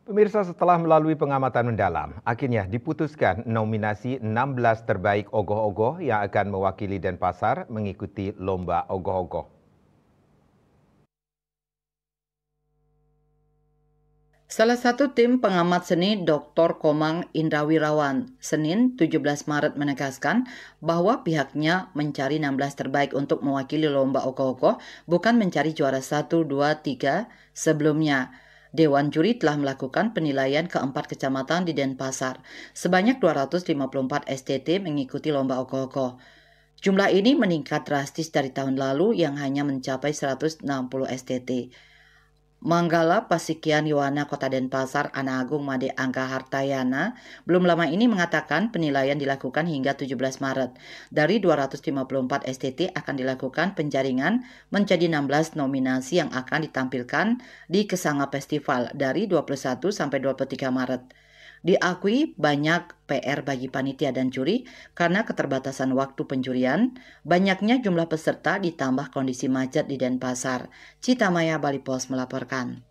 Pemirsa, setelah melalui pengamatan mendalam, akhirnya diputuskan nominasi 16 terbaik ogoh-ogoh yang akan mewakili Denpasar mengikuti lomba ogoh-ogoh. Salah satu tim pengamat seni Dr. Komang Indrawirawan, Senin 17 Maret menegaskan bahwa pihaknya mencari 16 terbaik untuk mewakili lomba ogoh-ogoh, bukan mencari juara 1, 2, 3 sebelumnya. Dewan juri telah melakukan penilaian keempat kecamatan di Denpasar. Sebanyak 254 STT mengikuti lomba ogoh-ogoh. Jumlah ini meningkat drastis dari tahun lalu yang hanya mencapai 160 STT. Manggala Pasikian Yowana Kota Denpasar Ana Agung Made Angga Hartayana belum lama ini mengatakan penilaian dilakukan hingga 17 Maret. Dari 254 STT akan dilakukan penjaringan menjadi 16 nominasi yang akan ditampilkan di Kesanga Festival dari 21 sampai 23 Maret. Diakui banyak PR bagi panitia dan juri karena keterbatasan waktu penjurian, banyaknya jumlah peserta ditambah kondisi macet di Denpasar. Citamaya Bali Pos melaporkan.